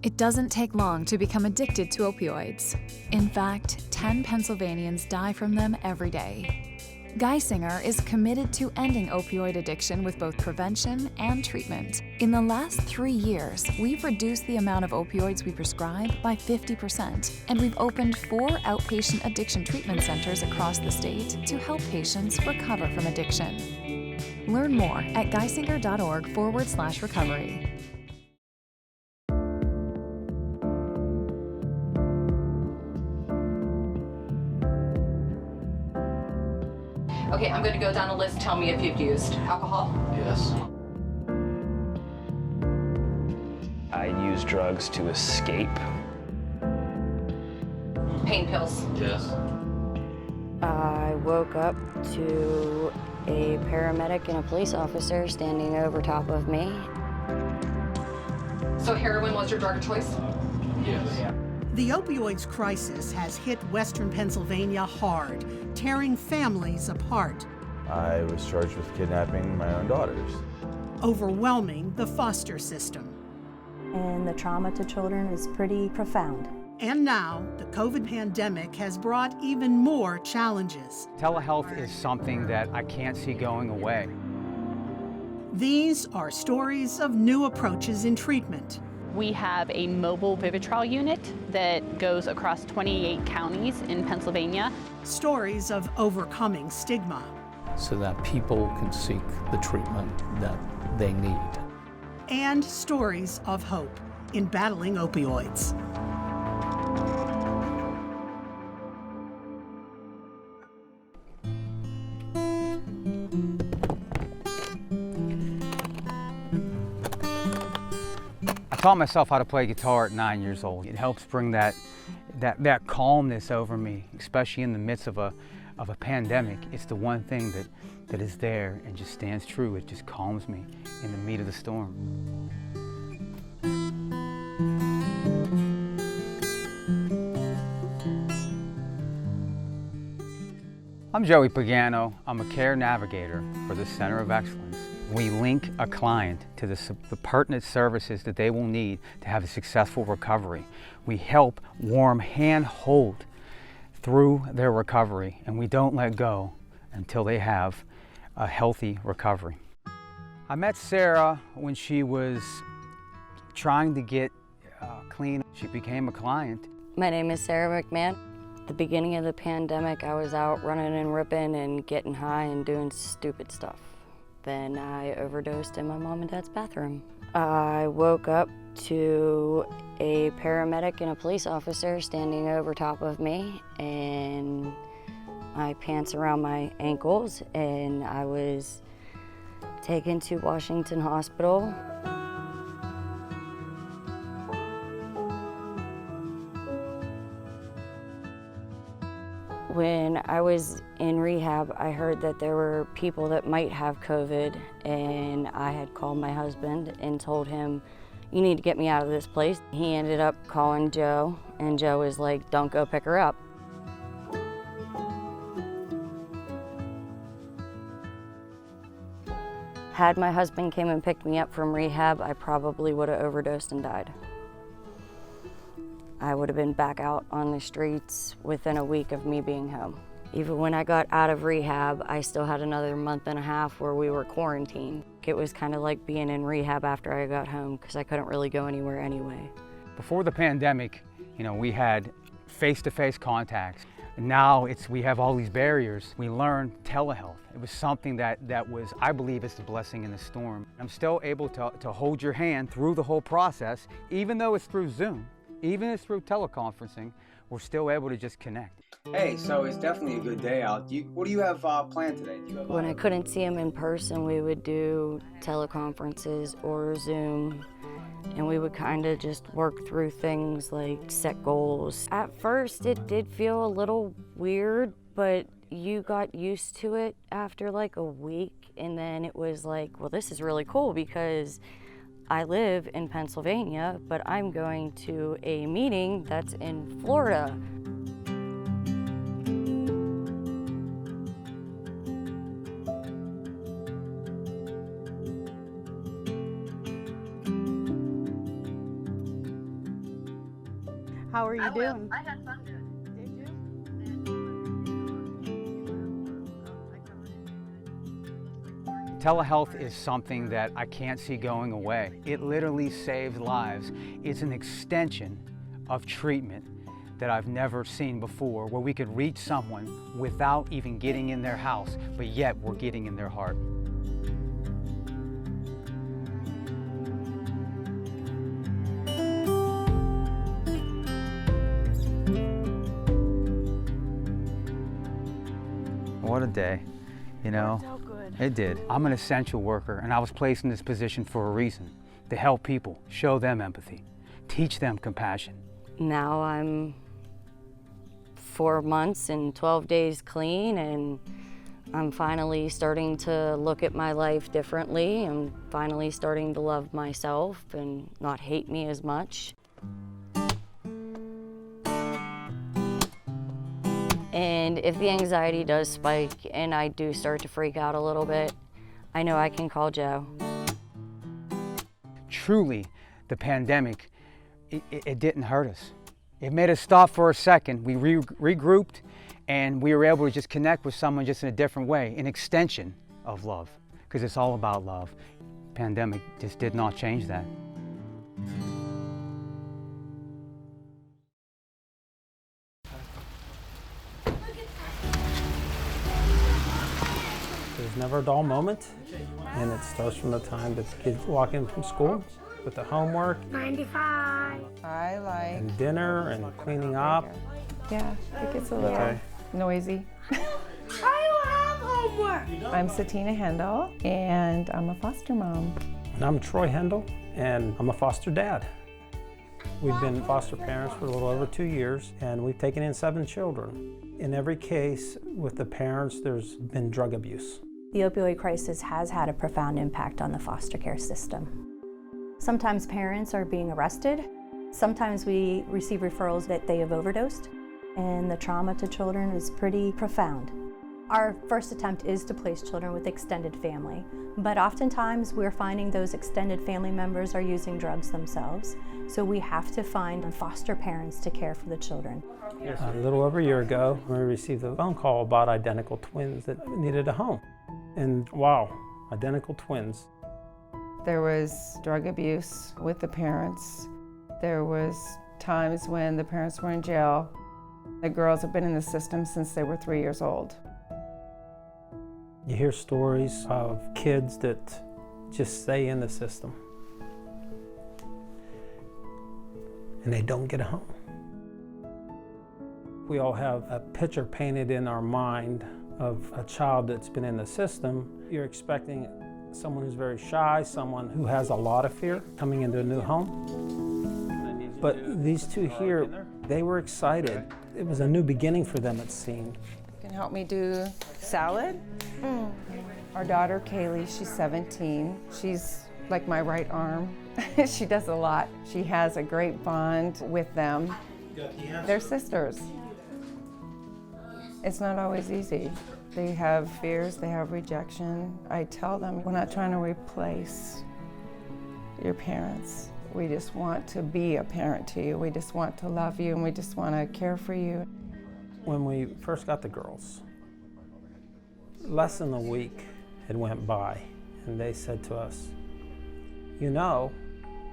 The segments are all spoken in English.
It doesn't take long to become addicted to opioids. In fact, 10 Pennsylvanians die from them every day. Geisinger is committed to ending opioid addiction with both prevention and treatment. In the last 3 years, we've reduced the amount of opioids we prescribe by 50%, and we've opened 4 outpatient addiction treatment centers across the state to help patients recover from addiction. Learn more at geisinger.org/recovery. Okay, I'm going to go down a list. Tell me if you've used alcohol. Yes. I use drugs to escape. Pain pills. Yes. I woke up to a paramedic and a police officer standing over top of me. So heroin was your drug of choice? Yes. The opioids crisis has hit Western Pennsylvania hard, tearing families apart. I was charged with kidnapping my own daughters. Overwhelming the foster system. And the trauma to children is pretty profound. And now, the COVID pandemic has brought even more challenges. Telehealth is something that I can't see going away. These are stories of new approaches in treatment. We have a mobile Vivitrol unit that goes across 28 counties in Pennsylvania. Stories of overcoming stigma. So that people can seek the treatment that they need. And stories of hope in battling opioids. I taught myself how to play guitar at 9 years old. It helps bring that calmness over me, especially in the midst of a pandemic. It's the one thing that is there and just stands true. It just calms me in the meat of the storm. I'm Joey Pagano. I'm a care navigator for the Center of Excellence. We link a client to the pertinent services that they will need to have a successful recovery. We help warm hand hold through their recovery, and we don't let go until they have a healthy recovery. I met Sarah when she was trying to get clean. She became a client. My name is Sarah McMahon. At the beginning of the pandemic, I was out running and ripping and getting high and doing stupid stuff. Then I overdosed in my mom and dad's bathroom. I woke up to a paramedic and a police officer standing over top of me, and my pants around my ankles, and I was taken to Washington Hospital. When I was in rehab, I heard that there were people that might have COVID, and I had called my husband and told him, "You need to get me out of this place." He ended up calling Joe, and Joe was like, "Don't go pick her up." Had my husband came and picked me up from rehab, I probably would have overdosed and died. I would have been back out on the streets within a week of me being home. Even when I got out of rehab, I still had another month and a half where we were quarantined. It was kind of like being in rehab after I got home because I couldn't really go anywhere anyway. Before the pandemic, we had face-to-face contacts. Now we have all these barriers. We learned telehealth. It was something that was, I believe, is the blessing in the storm. I'm still able to hold your hand through the whole process, even though it's through Zoom. Even if it's through teleconferencing, we're still able to just connect. Hey, so it's definitely a good day out. What do you have planned today? When I couldn't see him in person, we would do teleconferences or Zoom, and we would kind of just work through things like set goals. At first, it did feel a little weird, but you got used to it after like a week, and then it was like, well, this is really cool because I live in Pennsylvania, but I'm going to a meeting that's in Florida. How are you doing? I had fun doing it. Telehealth is something that I can't see going away. It literally saves lives. It's an extension of treatment that I've never seen before, where we could reach someone without even getting in their house, but yet we're getting in their heart. What a day, you know? So good. It did. I'm an essential worker, and I was placed in this position for a reason, to help people, show them empathy, teach them compassion. Now I'm 4 months and 12 days clean, and I'm finally starting to look at my life differently. I'm finally starting to love myself and not hate me as much. And if the anxiety does spike and I do start to freak out a little bit, I know I can call Joe. Truly, the pandemic, it didn't hurt us. It made us stop for a second. We regrouped, and we were able to just connect with someone just in a different way, an extension of love, because it's all about love. Pandemic just did not change that. There's never a dull moment, and it starts from the time that the kids walk in from school with the homework. 95. I like and dinner and cleaning up. Yeah, it gets a little noisy. I don't have homework. I'm Satina Hendel, and I'm a foster mom. And I'm Troy Hendel, and I'm a foster dad. We've been foster parents for a little over 2 years, and we've taken in 7 children. In every case with the parents, there's been drug abuse. The opioid crisis has had a profound impact on the foster care system. Sometimes parents are being arrested. Sometimes we receive referrals that they have overdosed, and the trauma to children is pretty profound. Our first attempt is to place children with extended family, but oftentimes we're finding those extended family members are using drugs themselves, so we have to find foster parents to care for the children. A little over a year ago, we received a phone call about identical twins that needed a home. And wow, identical twins. There was drug abuse with the parents. There was times when the parents were in jail. The girls have been in the system since they were 3 years old. You hear stories of kids that just stay in the system and they don't get a home. We all have a picture painted in our mind of a child that's been in the system. You're expecting someone who's very shy, someone who has a lot of fear coming into a new home. But these two here, they were excited. It was a new beginning for them, it seemed. You can help me do salad? Our daughter Kaylee, she's 17. She's like my right arm. She does a lot. She has a great bond with them. They're sisters. It's not always easy. They have fears, they have rejection. I tell them, we're not trying to replace your parents. We just want to be a parent to you. We just want to love you, and we just want to care for you. When we first got the girls, less than a week had went by, and they said to us, you know,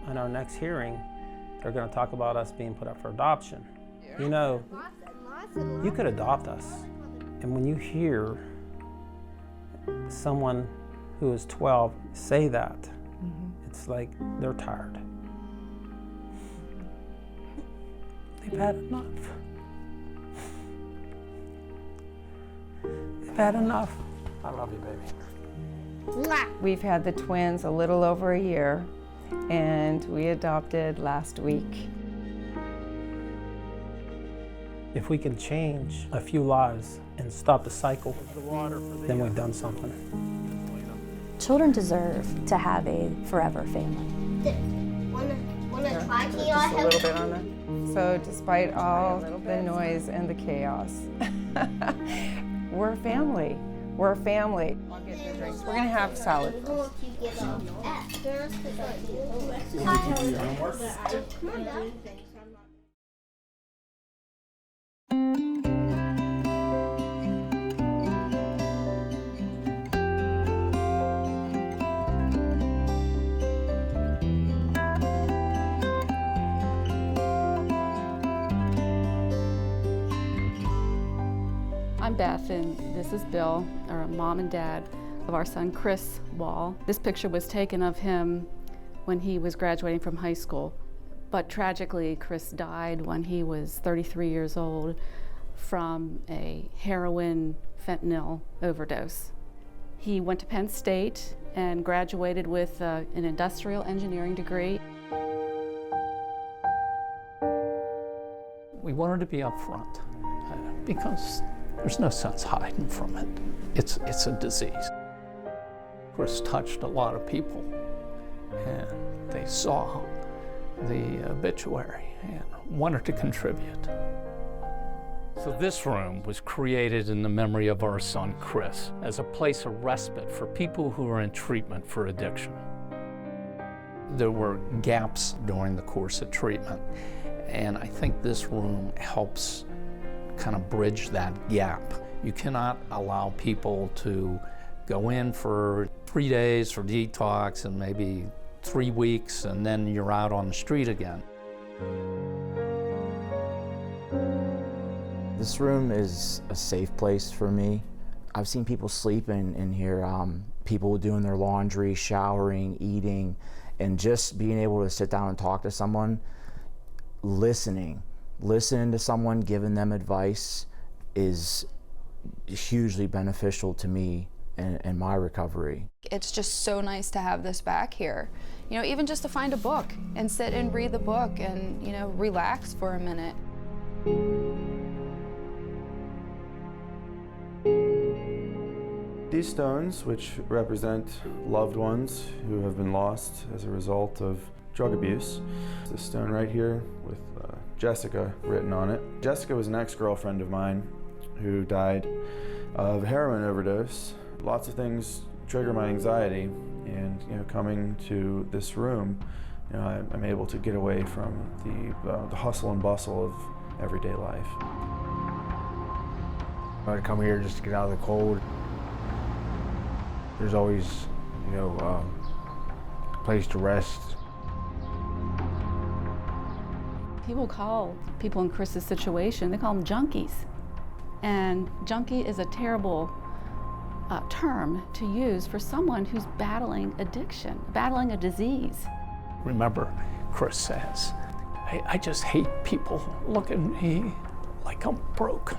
in our next hearing, they're going to talk about us being put up for adoption. You know, you could adopt us. And when you hear someone who is 12 say that, it's like they're tired. They've had enough. They've had enough. I love you, baby. We've had the twins a little over a year, and we adopted last week. If we can change a few lives and stop the cycle, then we've done something. Children deserve to have a forever family. Wanna try? Can you Just a little bit on that. So despite all the noise and the chaos, we're a family. We're a family. I'll get the drinks. We're gonna have salad first. Beth and this is Bill, our mom and dad of our son Chris Wall. This picture was taken of him when he was graduating from high school, but tragically Chris died when he was 33 years old from a heroin fentanyl overdose. He went to Penn State and graduated with an industrial engineering degree. We wanted to be upfront because there's no sense hiding from it. It's a disease. Chris touched a lot of people, and they saw the obituary and wanted to contribute. So this room was created in the memory of our son Chris as a place of respite for people who are in treatment for addiction. There were gaps during the course of treatment, and I think this room helps kind of bridge that gap. You cannot allow people to go in for 3 days for detox and maybe 3 weeks, and then you're out on the street again. This room is a safe place for me. I've seen people sleep in here, people doing their laundry, showering, eating, and just being able to sit down and talk to someone, listening to someone, giving them advice is hugely beneficial to me and my recovery. It's just so nice to have this back here. You know, even just to find a book and sit and read the book and, you know, relax for a minute. These stones, which represent loved ones who have been lost as a result of drug abuse. This stone right here with Jessica written on it. Jessica was an ex-girlfriend of mine who died of heroin overdose. Lots of things trigger my anxiety, and coming to this room, I'm able to get away from the hustle and bustle of everyday life. I'd come here just to get out of the cold. There's always, a place to rest. People call people in Chris's situation, they call them junkies. And junkie is a terrible term to use for someone who's battling addiction, battling a disease. Remember, Chris says, I just hate people look at me like I'm broke.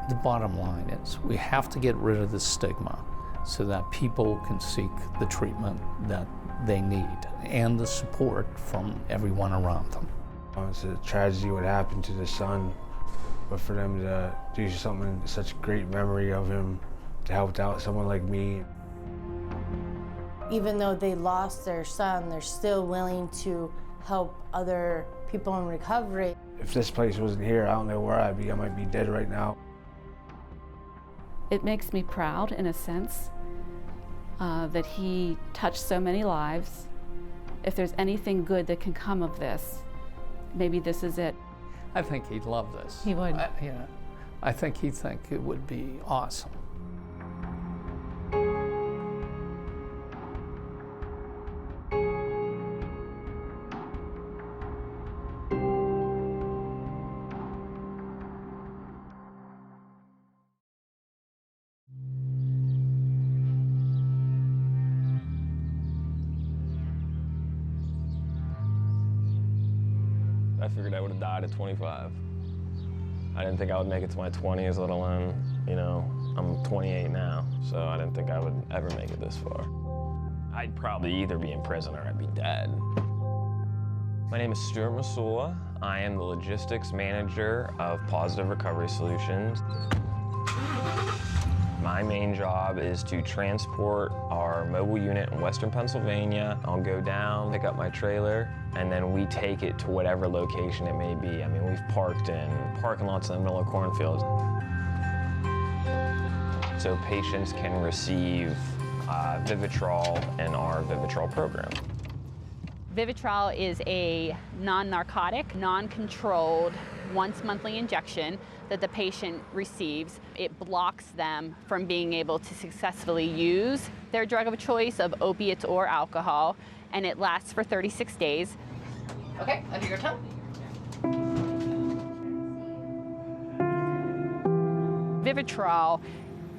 The bottom line is we have to get rid of the stigma so that people can seek the treatment that they need and the support from everyone around them. It's a tragedy what happened to the son, but for them to do something, such a great memory of him, to help out someone like me. Even though they lost their son, they're still willing to help other people in recovery. If this place wasn't here, I don't know where I'd be. I might be dead right now. It makes me proud, in a sense, that he touched so many lives. If there's anything good that can come of this, maybe this is it. I think he'd love this. He would. I think he'd think it would be awesome. I figured I would have died at 25. I didn't think I would make it to my 20s, let alone, I'm 28 now, so I didn't think I would ever make it this far. I'd probably either be in prison or I'd be dead. My name is Stuart MASULA. I am the logistics manager of Positive Recovery Solutions. My main job is to transport our mobile unit in Western Pennsylvania. I'll go down, pick up my trailer, and then we take it to whatever location it may be. I mean, we've parked in parking lots in the middle of cornfields. So patients can receive Vivitrol in our Vivitrol program. Vivitrol is a non-narcotic, non-controlled, once-monthly injection that the patient receives. It blocks them from being able to successfully use their drug of choice of opiates or alcohol, and it lasts for 36 days. Okay, under your tongue. Vivitrol,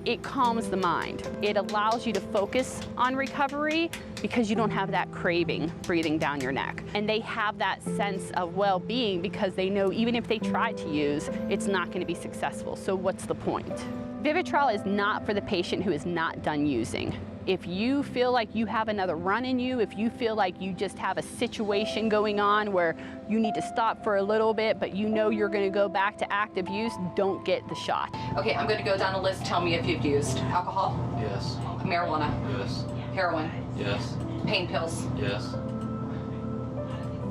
it calms the mind. It allows you to focus on recovery because you don't have that craving breathing down your neck. And they have that sense of well-being because they know even if they try to use, it's not going to be successful. So what's the point? Vivitrol is not for the patient who is not done using. If you feel like you have another run in you, if you feel like you just have a situation going on where you need to stop for a little bit, but you know you're going to go back to active use, don't get the shot. Okay, I'm going to go down a list. Tell me if you've used alcohol. Yes. Marijuana. Yes. Heroin. Yes. Pain pills. Yes.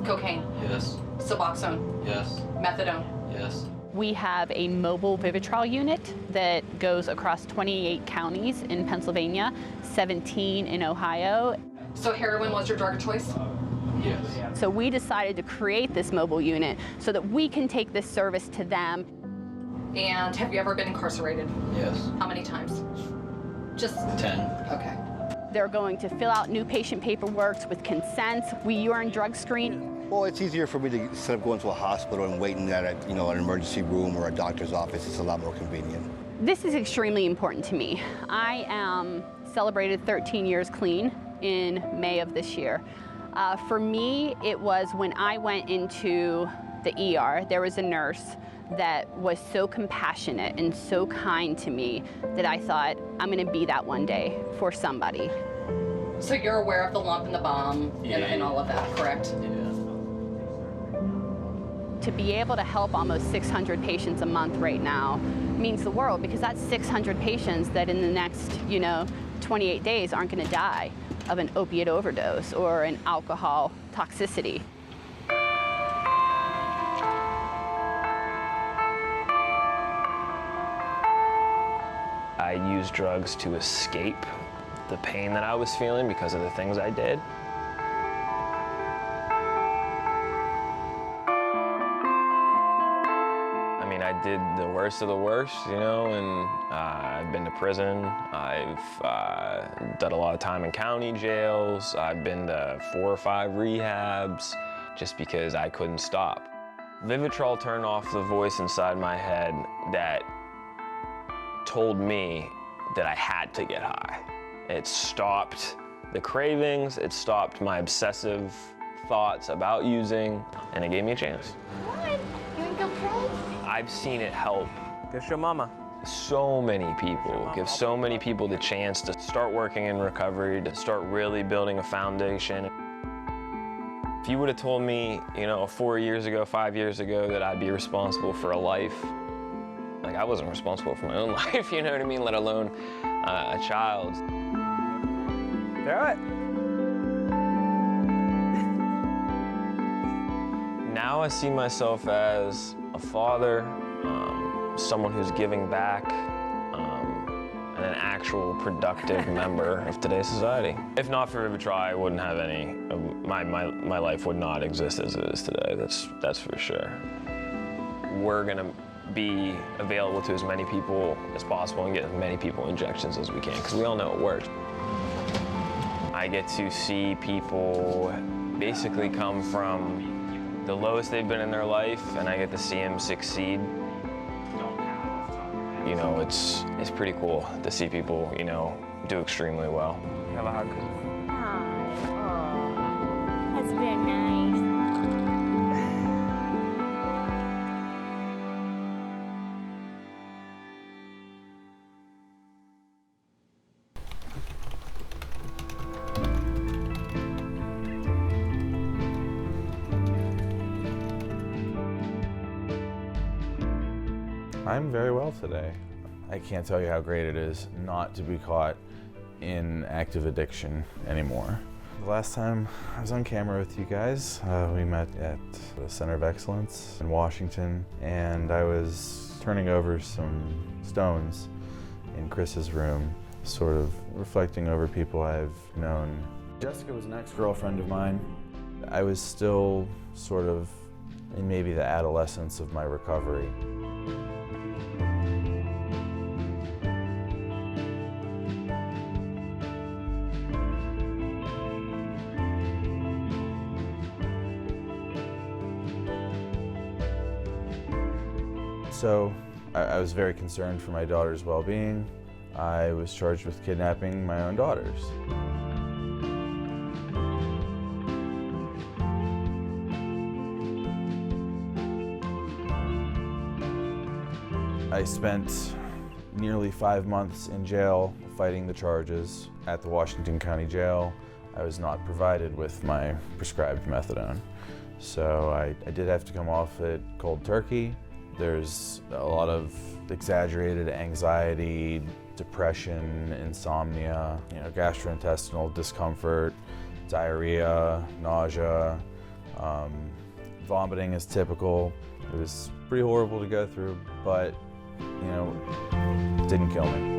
Cocaine. Yes. Suboxone. Yes. Methadone. Yes. We have a mobile Vivitrol unit that goes across 28 counties in Pennsylvania, 17 in Ohio. So heroin was your drug of choice? Yes. So we decided to create this mobile unit so that we can take this service to them. And have you ever been incarcerated? Yes. How many times? Just 10. Okay. They're going to fill out new patient paperwork with consent. We urine drug screen. Well, it's easier for me to, instead of going to a hospital and waiting at an emergency room or a doctor's office, it's a lot more convenient. This is extremely important to me. I celebrated 13 years clean in May of this year. For me, it was when I went into the ER, there was a nurse that was so compassionate and so kind to me that I thought, I'm gonna be that one day for somebody. So you're aware of the lump and the bomb and all of that, correct? Yeah. To be able to help almost 600 patients a month right now means the world, because that's 600 patients that in the next, 28 days aren't gonna die of an opiate overdose or an alcohol toxicity. I used drugs to escape the pain that I was feeling because of the things I did. I mean, I did the worst of the worst, and I've been to prison. I've done a lot of time in county jails. I've been to 4 or 5 rehabs just because I couldn't stop. Vivitrol turned off the voice inside my head that told me that I had to get high. It stopped the cravings, it stopped my obsessive thoughts about using, and it gave me a chance. I've seen it help. Go show mama. So many people, give so many people the chance to start working in recovery, to start really building a foundation. If you would have told me, 4 years ago, 5 years ago, that I'd be responsible for a life, like I wasn't responsible for my own life, you know what I mean, let alone a child's. Throw it. Now I see myself as a father, someone who's giving back, and an actual productive member of today's society. If not for Vivitrol, I wouldn't have any, my life would not exist as it is today, that's for sure. We're gonna be available to as many people as possible and get as many people injections as we can, because we all know it works. I get to see people basically come from the lowest they've been in their life, and I get to see them succeed. It's pretty cool to see people, do extremely well. Have a hug. Oh, that's very nice. I'm very well today. I can't tell you how great it is not to be caught in active addiction anymore. The last time I was on camera with you guys, we met at the Center of Excellence in Washington, and I was turning over some stones in Chris's room, sort of reflecting over people I've known. Jessica was an ex-girlfriend of mine. I was still sort of in maybe the adolescence of my recovery. So I was very concerned for my daughter's well-being. I was charged with kidnapping my own daughters. I spent nearly 5 months in jail fighting the charges. At the Washington County Jail, I was not provided with my prescribed methadone. So I did have to come off it cold turkey. There's a lot of exaggerated anxiety, depression, insomnia, gastrointestinal discomfort, diarrhea, nausea, vomiting is typical. It was pretty horrible to go through, but it didn't kill me.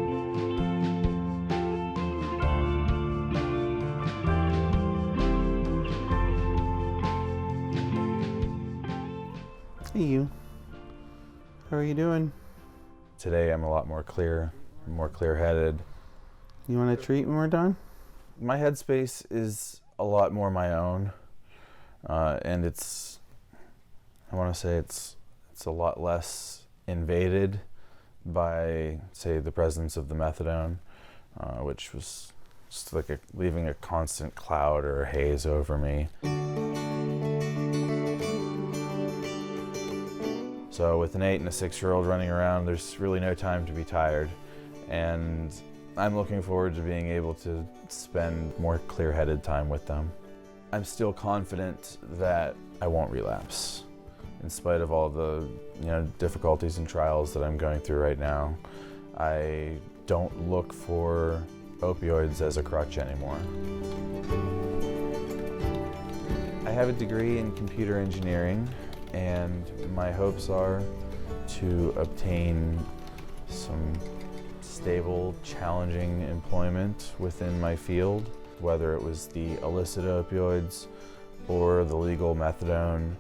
Hey you, how are you doing? Today I'm a lot more clear-headed. You want a treat when we're done? My headspace is a lot more my own, and I want to say it's a lot less invaded by, say, the presence of the methadone, which was just like leaving a constant cloud or a haze over me. So with an 8 and a 6-year-old running around, there's really no time to be tired. And I'm looking forward to being able to spend more clear-headed time with them. I'm still confident that I won't relapse. In spite of all the difficulties and trials that I'm going through right now, I don't look for opioids as a crutch anymore. I have a degree in computer engineering, and my hopes are to obtain some stable, challenging employment within my field, whether it was the illicit opioids or the legal methadone.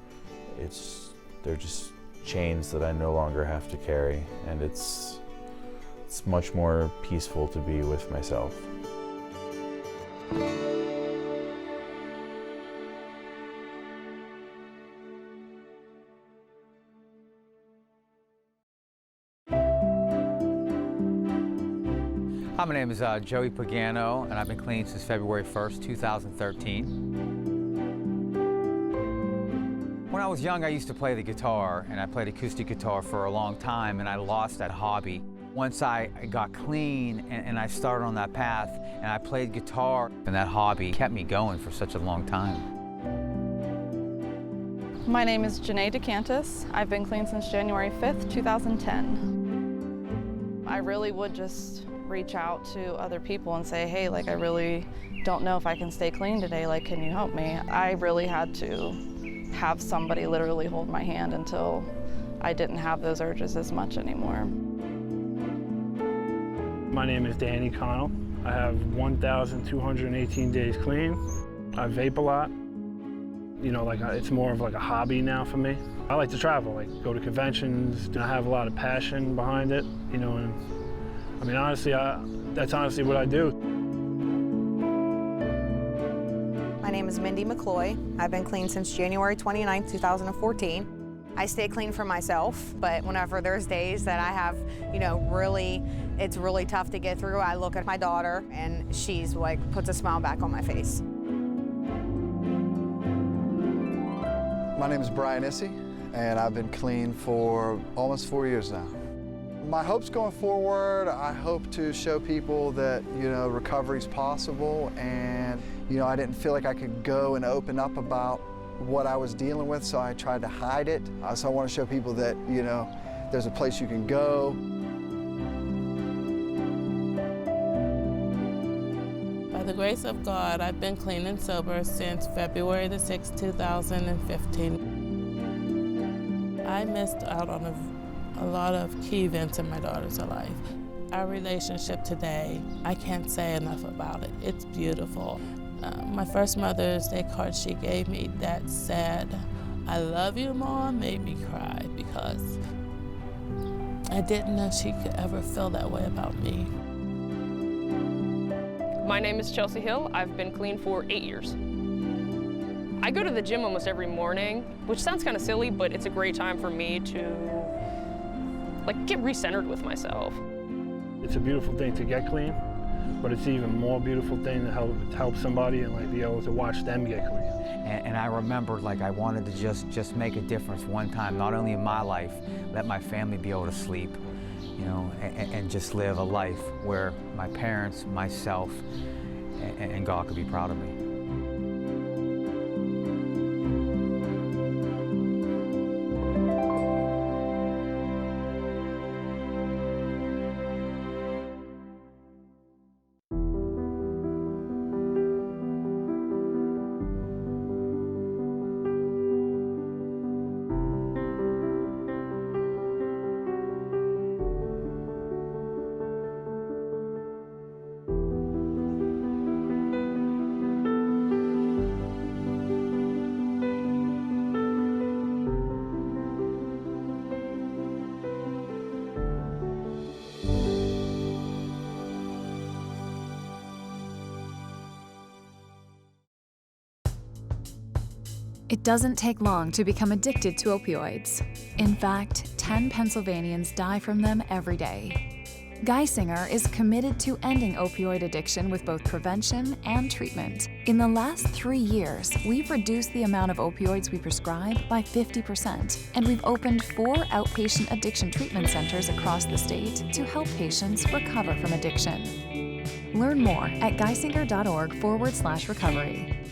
They're just chains that I no longer have to carry, and it's much more peaceful to be with myself. Hi, my name is Joey Pagano, and I've been clean since February 1st, 2013. When I was young, I used to play the guitar, and I played acoustic guitar for a long time, and I lost that hobby. Once I got clean and I started on that path, and I played guitar, and that hobby kept me going for such a long time. My name is Janae DeCantis. I've been clean since January 5th, 2010. I really would just reach out to other people and say, hey, I really don't know if I can stay clean today, can you help me? I really had to have somebody literally hold my hand until I didn't have those urges as much anymore. My name is Danny Connell. I have 1,218 days clean. I vape a lot. It's more of a hobby now for me. I like to travel, go to conventions. I have a lot of passion behind it, and honestly, that's honestly what I do. My name is Mindy McCloy. I've been clean since January 29, 2014. I stay clean for myself, but whenever there's days that I have, it's really tough to get through, I look at my daughter and she's puts a smile back on my face. My name is Brian Issy, and I've been clean for almost 4 years now. My hopes going forward, I hope to show people that, recovery's possible, and, I didn't feel like I could go and open up about what I was dealing with, so I tried to hide it. So I want to show people that, there's a place you can go. By the grace of God, I've been clean and sober since February the 6th, 2015. I missed out on a lot of key events in my daughter's life. Our relationship today, I can't say enough about it. It's beautiful. My first Mother's Day card she gave me that said, "I love you, Mom," made me cry because I didn't know she could ever feel that way about me. My name is Chelsea Hill. I've been clean for 8 years. I go to the gym almost every morning, which sounds kind of silly, but it's a great time for me to like get recentered with myself. It's a beautiful thing to get clean, but it's an even more beautiful thing to help somebody and like be able to watch them get clean. And I remembered like I wanted to just make a difference one time, not only in my life, let my family be able to sleep, you know, and just live a life where my parents, myself, and God could be proud of me. It doesn't take long to become addicted to opioids. In fact, 10 Pennsylvanians die from them every day. Geisinger is committed to ending opioid addiction with both prevention and treatment. In the last 3 years, we've reduced the amount of opioids we prescribe by 50%, and we've opened 4 outpatient addiction treatment centers across the state to help patients recover from addiction. Learn more at geisinger.org/recovery.